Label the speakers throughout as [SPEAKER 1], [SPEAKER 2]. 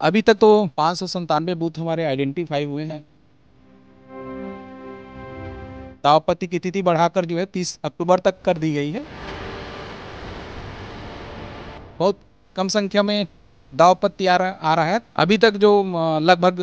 [SPEAKER 1] अभी तक तो 597 बूथ हमारे आइडेंटिफाई हुए हैं। दावपत्ती की तिथि बढ़ाकर जो है 30 अक्टूबर तक कर दी गई है। बहुत कम संख्या में दावपत्ती आ रहा है। अभी तक जो लगभग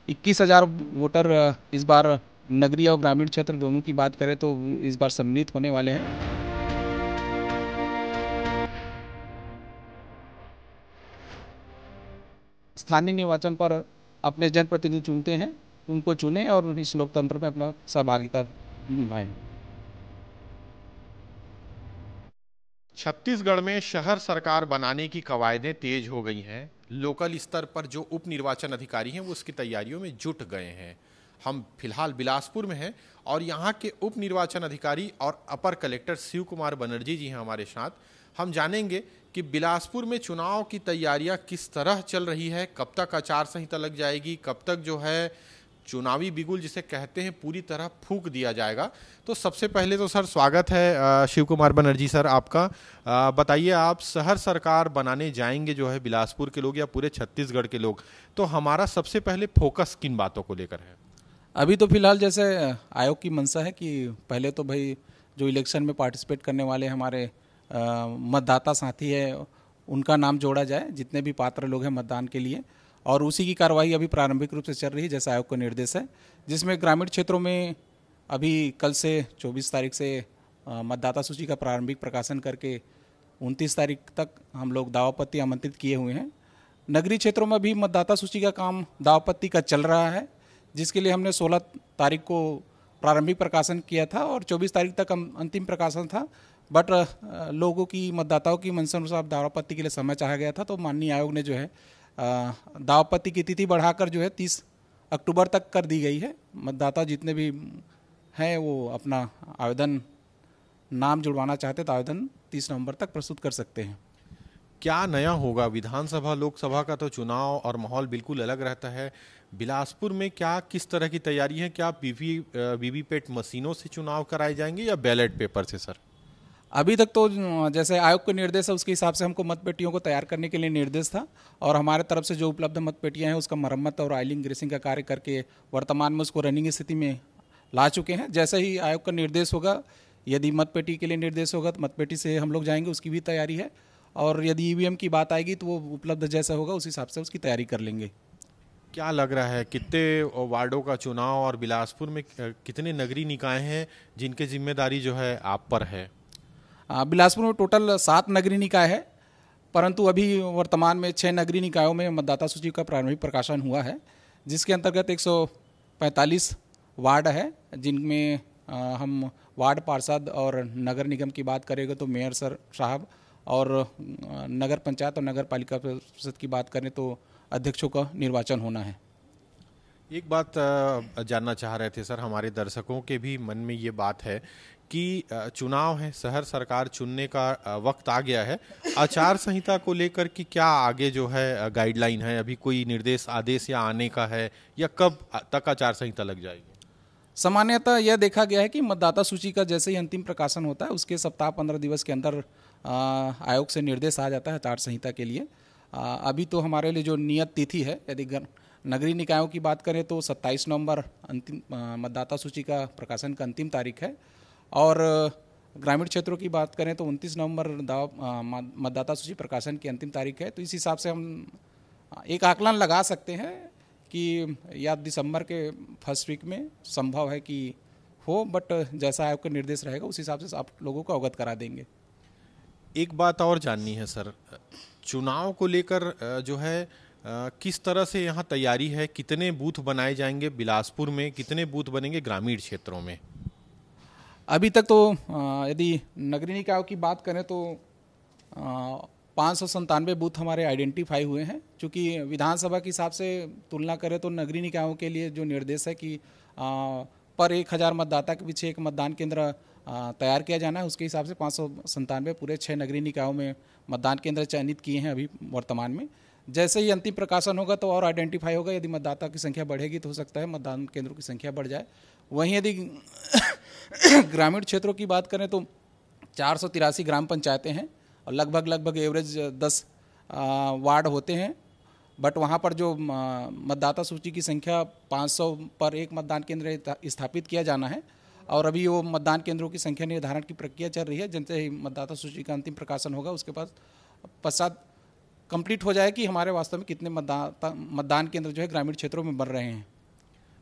[SPEAKER 1] 21,000 वोटर इस बार नगरीय और ग्रामीण क्षेत्र दोनों की बात करें तो इस बार सम्मिलित होने वाले हैं। स्थानीय निर्वाचन पर अपने जनप्रतिनिधि चुनते हैं, उनको चुने और इस लोकतंत्र में अपना सहभागिता निभाएं।
[SPEAKER 2] छत्तीसगढ़ में शहर सरकार बनाने की कवायदें तेज हो गई हैं। लोकल स्तर पर जो उप निर्वाचन अधिकारी हैं वो उसकी तैयारियों में जुट गए हैं। हम फिलहाल बिलासपुर में हैं और यहाँ के उप निर्वाचन अधिकारी और अपर कलेक्टर शिव कुमार बनर्जी जी हैं हमारे साथ। हम जानेंगे कि बिलासपुर में चुनाव की तैयारियां किस तरह चल रही है, कब तक आचार संहिता लग जाएगी, कब तक जो है चुनावी बिगुल जिसे कहते हैं पूरी तरह फूंक दिया जाएगा। तो सबसे पहले तो सर स्वागत है शिव कुमार बनर्जी सर आपका। बताइए, आप शहर सरकार बनाने जाएंगे जो है बिलासपुर के लोग या पूरे छत्तीसगढ़ के लोग, तो हमारा सबसे पहले फोकस किन बातों को लेकर है?
[SPEAKER 1] अभी तो फिलहाल जैसे आयोग की मंशा है कि पहले तो भाई जो इलेक्शन में पार्टिसिपेट करने वाले हमारे मतदाता साथी है उनका नाम जोड़ा जाए, जितने भी पात्र लोग हैं मतदान के लिए, और उसी की कार्रवाई अभी प्रारंभिक रूप से चल रही है जैसा आयोग का निर्देश है। जिसमें ग्रामीण क्षेत्रों में अभी कल से 24 तारीख से मतदाता सूची का प्रारंभिक प्रकाशन करके 29 तारीख तक हम लोग दावापत्ती आमंत्रित किए हुए हैं। नगरीय क्षेत्रों में भी मतदाता सूची का काम दावापत्ती का चल रहा है, जिसके लिए हमने 16 तारीख को प्रारंभिक प्रकाशन किया था और 24 तारीख तक अंतिम प्रकाशन था। बट लोगों की, मतदाताओं की मंशा अनुसार दावापत्ती के लिए समय चाहा गया था, तो माननीय आयोग ने जो है दावापत्ती की तिथि बढ़ाकर जो है 30 अक्टूबर तक कर दी गई है। मतदाता जितने भी हैं वो अपना आवेदन, नाम जुड़वाना चाहते तो आवेदन 30 नवंबर तक प्रस्तुत कर सकते हैं।
[SPEAKER 2] क्या नया होगा? विधानसभा लोकसभा का तो चुनाव और माहौल बिल्कुल अलग रहता है। बिलासपुर में क्या किस तरह की तैयारी है? क्या वीवीपैट मशीनों से चुनाव कराए जाएंगे या बैलेट पेपर से सर?
[SPEAKER 1] अभी तक तो जैसे आयोग का निर्देश है उसके हिसाब से हमको मतपेटियों को तैयार करने के लिए निर्देश था, और हमारे तरफ से जो उपलब्ध मतपेटियां हैं उसका मरम्मत और ऑयलिंग ग्रीसिंग का कार्य करके वर्तमान में उसको रनिंग स्थिति में ला चुके हैं। जैसे ही आयोग का निर्देश होगा, यदि मतपेटी के लिए निर्देश होगा तो मतपेटी से हम लोग जाएंगे, उसकी भी तैयारी है। और यदि ईवीएम की बात आएगी तो वो उपलब्ध जैसा होगा उस हिसाब से उसकी तैयारी कर लेंगे।
[SPEAKER 2] क्या लग रहा है कितने वार्डों का चुनाव और बिलासपुर में कितने नगरीय निकाय हैं जिनकी जिम्मेदारी जो है आप पर है?
[SPEAKER 1] बिलासपुर में टोटल 7 नगरीय निकाय है, परंतु अभी वर्तमान में 6 नगरीय निकायों में मतदाता सूची का प्रारंभिक प्रकाशन हुआ है, जिसके अंतर्गत 145 वार्ड है, जिनमें हम वार्ड पार्षद और नगर निगम की बात करेंगे तो मेयर सर साहब, और नगर पंचायत और नगर पालिका परिषद की बात करें तो अध्यक्षों का निर्वाचन होना है।
[SPEAKER 2] एक बात जानना चाह रहे थे सर, हमारे दर्शकों के भी मन में ये बात है कि चुनाव है, शहर सरकार चुनने का वक्त आ गया है। आचार संहिता को लेकर कि क्या आगे जो है गाइडलाइन है? अभी कोई निर्देश आदेश या आने का है, या कब तक आचार संहिता लग जाएगी?
[SPEAKER 1] सामान्यतः यह देखा गया है कि मतदाता सूची का जैसे ही अंतिम प्रकाशन होता है उसके सप्ताह 15 दिवस के अंदर आयोग से निर्देश आ जाता है आचार संहिता के लिए। अभी तो हमारे लिए जो नियत तिथि है, यदि नगरीय निकायों की बात करें तो 27 नवंबर अंतिम मतदाता सूची का प्रकाशन का अंतिम तारीख है, और ग्रामीण क्षेत्रों की बात करें तो 29 नवंबर मतदाता सूची प्रकाशन की अंतिम तारीख है। तो इस हिसाब से हम एक आकलन लगा सकते हैं कि या दिसंबर के फर्स्ट वीक में संभव है कि हो, बट जैसा आयोग का निर्देश रहेगा उस हिसाब से आप लोगों को अवगत करा देंगे।
[SPEAKER 2] एक बात और जाननी है सर, चुनाव को लेकर जो है किस तरह से यहाँ तैयारी है? कितने बूथ बनाए जाएंगे बिलासपुर में, कितने बूथ बनेंगे ग्रामीण क्षेत्रों में?
[SPEAKER 1] अभी तक तो यदि नगरीय निकायों की बात करें तो 597 बूथ हमारे आइडेंटिफाई हुए हैं। चूँकि विधानसभा के हिसाब से तुलना करें तो नगरीय निकायों के लिए जो निर्देश है कि पर 1000 मतदाता के पीछे एक मतदान केंद्र तैयार किया जाना है, उसके हिसाब से 597 पूरे 6 नगरीय निकायों में मतदान केंद्र चयनित किए हैं अभी वर्तमान में। जैसे ही अंतिम प्रकाशन होगा तो और आइडेंटिफाई होगा, यदि मतदाता की संख्या बढ़ेगी तो हो सकता है मतदान केंद्रों की संख्या बढ़ जाए। वहीं यदि ग्रामीण क्षेत्रों की बात करें तो 483 ग्राम पंचायतें हैं और लगभग एवरेज 10 वार्ड होते हैं, बट वहाँ पर जो मतदाता सूची की संख्या 500 पर एक मतदान केंद्र स्थापित किया जाना है, और अभी वो मतदान केंद्रों की संख्या निर्धारण की प्रक्रिया चल रही है। जिनसे ही मतदाता सूची का अंतिम प्रकाशन होगा उसके बाद पश्चात कंप्लीट हो जाए कि हमारे वास्तव में कितने मतदान केंद्र जो है ग्रामीण क्षेत्रों में बन रहे हैं।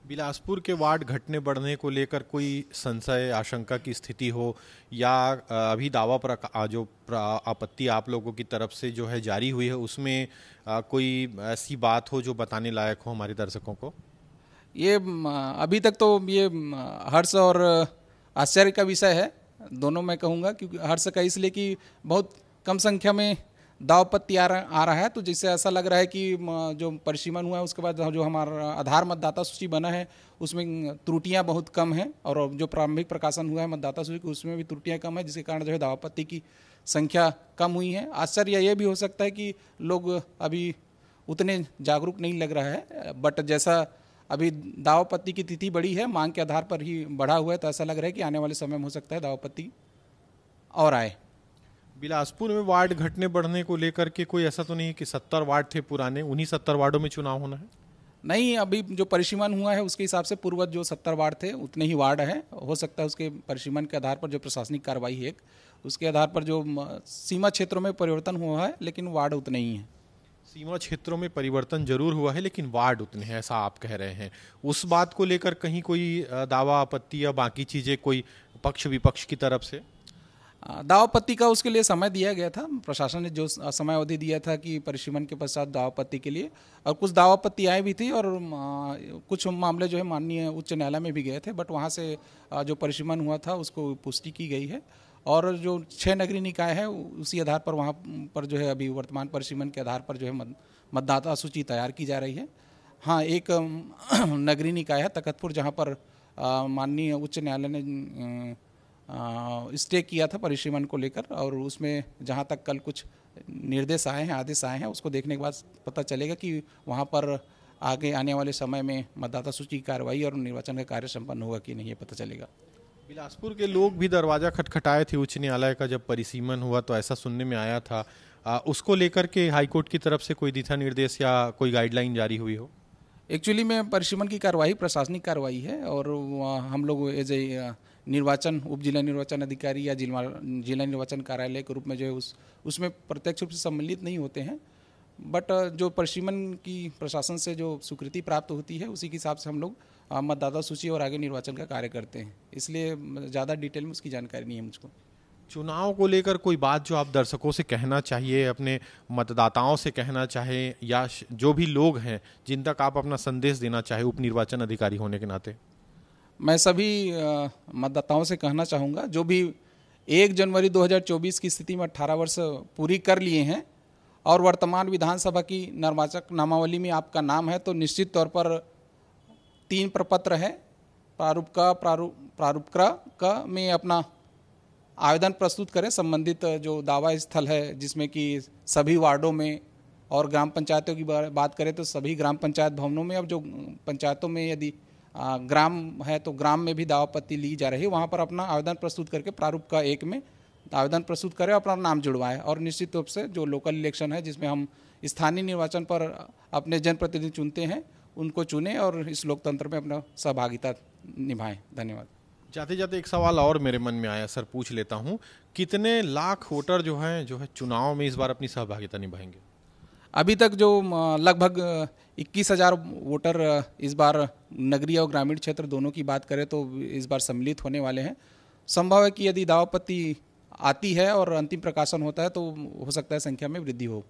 [SPEAKER 2] बिलासपुर के वार्ड घटने बढ़ने को लेकर कोई संशय आशंका की स्थिति हो, या अभी दावा जो आपत्ति आप लोगों की तरफ से जो है जारी हुई है उसमें कोई ऐसी बात हो जो बताने लायक हो हमारे दर्शकों को?
[SPEAKER 1] ये अभी तक तो ये हर्ष और आश्चर्य का विषय है, दोनों मैं कहूँगा। क्योंकि हर्ष का इसलिए कि बहुत कम संख्या में दाव पत्ती आ रहा है, तो जिससे ऐसा लग रहा है कि जो परिसीमन हुआ है उसके बाद जो हमारा आधार मतदाता सूची बना है उसमें त्रुटियां बहुत कम हैं, और जो प्रारंभिक प्रकाशन हुआ है मतदाता सूची उसमें भी त्रुटियां कम है, जिसके कारण जो है दाव पत्ती की संख्या कम हुई है। आश्चर्य ये भी हो सकता है कि लोग अभी उतने जागरूक नहीं लग रहा है, बट जैसा अभी दाव पत्ती की तिथि बड़ी है, मांग के आधार पर ही बढ़ा हुआ है, तो ऐसा लग रहा है कि आने वाले समय में हो सकता है दाव पत्ती और आए।
[SPEAKER 2] बिलासपुर में वार्ड घटने बढ़ने को लेकर के कोई ऐसा तो नहीं है कि 70 वार्ड थे पुराने, उन्हीं 70 वार्डों में चुनाव होना है?
[SPEAKER 1] नहीं, अभी जो परिसीमन हुआ है उसके हिसाब से पूर्वज जो 70 वार्ड थे उतने ही वार्ड हैं। हो सकता है उसके परिसीमन के आधार पर जो प्रशासनिक कार्रवाई है उसके आधार पर जो सीमा क्षेत्रों में परिवर्तन हुआ है, लेकिन वार्ड उतने ही हैं।
[SPEAKER 2] सीमा क्षेत्रों में परिवर्तन जरूर हुआ है लेकिन वार्ड उतने हैं, ऐसा आप कह रहे हैं। उस बात को लेकर कहीं कोई दावा आपत्ति या बाकी चीजें कोई पक्ष विपक्ष की तरफ से?
[SPEAKER 1] दाव पत्ती का उसके लिए समय दिया गया था, प्रशासन ने जो समय अवधि दिया था कि परिसीमन के पश्चात दाव पत्ती के लिए, और कुछ दावा पत्ती आई भी थी, और कुछ मामले जो है माननीय उच्च न्यायालय में भी गए थे, बट वहाँ से जो परिसीमन हुआ था उसको पुष्टि की गई है। और जो 6 नगरीय निकाय है उसी आधार पर वहाँ पर जो है अभी वर्तमान परिसीमन के आधार पर जो है मतदाता सूची तैयार की जा रही है। हाँ, एक नगरीय निकाय है तखतपुर, जहाँ पर माननीय उच्च न्यायालय ने स्टे किया था परिसीमन को लेकर, और उसमें जहाँ तक कल कुछ निर्देश आए हैं, आदेश आए हैं, उसको देखने के बाद पता चलेगा कि वहाँ पर आगे आने वाले समय में मतदाता सूची की कार्रवाई और निर्वाचन का कार्य संपन्न होगा कि नहीं, ये पता चलेगा।
[SPEAKER 2] बिलासपुर के लोग भी दरवाजा खटखटाए थे उच्च न्यायालय का जब परिसीमन हुआ, तो ऐसा सुनने में आया था। उसको लेकर के हाईकोर्ट की तरफ से कोई दिशा निर्देश या कोई गाइडलाइन जारी हुई हो?
[SPEAKER 1] एक्चुअली में परिसीमन की कार्रवाई प्रशासनिक कार्रवाई है, और हम लोग एज ए निर्वाचन उप जिला निर्वाचन अधिकारी या जिला निर्वाचन कार्यालय के रूप में जो है उसमें प्रत्यक्ष रूप से सम्मिलित नहीं होते हैं, बट जो परिसीमन की प्रशासन से जो स्वीकृति प्राप्त होती है उसी के हिसाब से हम लोग मतदाता सूची और आगे निर्वाचन का कार्य करते हैं, इसलिए ज़्यादा डिटेल में उसकी जानकारी नहीं है मुझको।
[SPEAKER 2] चुनाव को लेकर कोई बात जो आप दर्शकों से कहना चाहिए, अपने मतदाताओं से कहना चाहे, या जो भी लोग हैं जिन तक आप अपना संदेश देना चाहे उप निर्वाचन अधिकारी होने के नाते?
[SPEAKER 1] मैं सभी मतदाताओं से कहना चाहूँगा जो भी 1 जनवरी 2024 की स्थिति में 18 वर्ष पूरी कर लिए हैं और वर्तमान विधानसभा की निर्वाचक नामावली में आपका नाम है, तो निश्चित तौर पर 3 प्रपत्र है, प्रारूप का में अपना आवेदन प्रस्तुत करें। संबंधित जो दावा स्थल है जिसमें कि सभी वार्डों में, और ग्राम पंचायतों की बात करें तो सभी ग्राम पंचायत भवनों में, अब जो पंचायतों में यदि ग्राम है तो ग्राम में भी दावा पत्ती ली जा रही है, वहाँ पर अपना आवेदन प्रस्तुत करके प्रारूप का 1 में आवेदन प्रस्तुत करें, अपना नाम जुड़वाएं। और निश्चित रूप से जो लोकल इलेक्शन है जिसमें हम स्थानीय निर्वाचन पर अपने जनप्रतिनिधि चुनते हैं उनको चुनें और इस लोकतंत्र में अपना सहभागिता निभाएं। धन्यवाद।
[SPEAKER 2] जाते जाते एक सवाल और मेरे मन में आया सर, पूछ लेता हूँ, कितने लाख वोटर जो है चुनाव में इस बार अपनी सहभागिता निभाएंगे?
[SPEAKER 1] अभी तक जो लगभग 21,000 वोटर इस बार नगरीय और ग्रामीण क्षेत्र दोनों की बात करें तो इस बार सम्मिलित होने वाले हैं। संभव है कि यदि दावा पत्ती आती है और अंतिम प्रकाशन होता है तो हो सकता है संख्या में वृद्धि हो।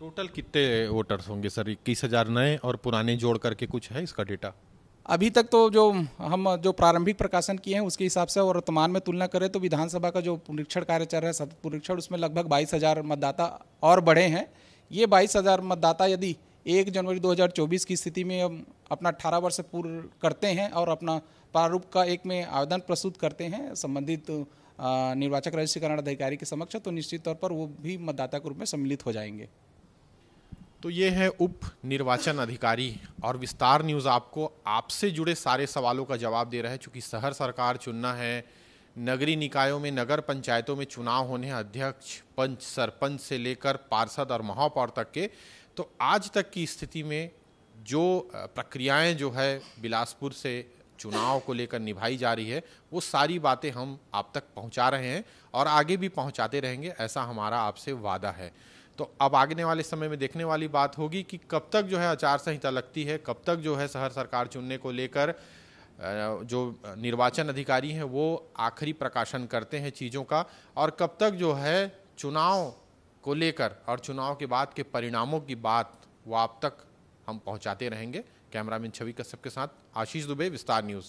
[SPEAKER 2] टोटल कितने वोटर्स होंगे सर? 21,000 नए और पुराने जोड़ करके कुछ है इसका डेटा?
[SPEAKER 1] अभी तक तो जो हम जो प्रारंभिक प्रकाशन किए हैं उसके हिसाब से और वर्तमान में तुलना करें तो विधानसभा का जो पुनरीक्षण कार्य चल रहा है, सतत पुनरीक्षण, उसमें लगभग 22,000 मतदाता और बढ़े हैं। ये 22,000 मतदाता यदि 1 जनवरी 2024 की स्थिति में अपना 18 वर्ष पूर्ण करते हैं और अपना प्रारूप का 1 में आवेदन प्रस्तुत करते हैं संबंधित निर्वाचक रजिस्ट्रीकरण अधिकारी के समक्ष, तो निश्चित तौर पर वो भी मतदाता के रूप में सम्मिलित हो जाएंगे।
[SPEAKER 2] तो ये है उप निर्वाचन अधिकारी, और विस्तार न्यूज़ आपको आपसे जुड़े सारे सवालों का जवाब दे रहा है। चूँकि शहर सरकार चुनना है, नगरीय निकायों में, नगर पंचायतों में चुनाव होने हैं, अध्यक्ष, पंच, सरपंच से लेकर पार्षद और महापौर तक के, तो आज तक की स्थिति में जो प्रक्रियाएं जो है बिलासपुर से चुनाव को लेकर निभाई जा रही है, वो सारी बातें हम आप तक पहुंचा रहे हैं और आगे भी पहुंचाते रहेंगे, ऐसा हमारा आपसे वादा है। तो अब आगने वाले समय में देखने वाली बात होगी कि कब तक जो है आचार संहिता लगती है, कब तक जो है शहर सरकार चुनने को लेकर जो निर्वाचन अधिकारी हैं वो आखिरी प्रकाशन करते हैं चीज़ों का, और कब तक जो है चुनाव को लेकर और चुनाव के बाद के परिणामों की बात वो आप तक हम पहुंचाते रहेंगे। कैमरामैन छवि कश्यप के साथ आशीष दुबे, विस्तार न्यूज़।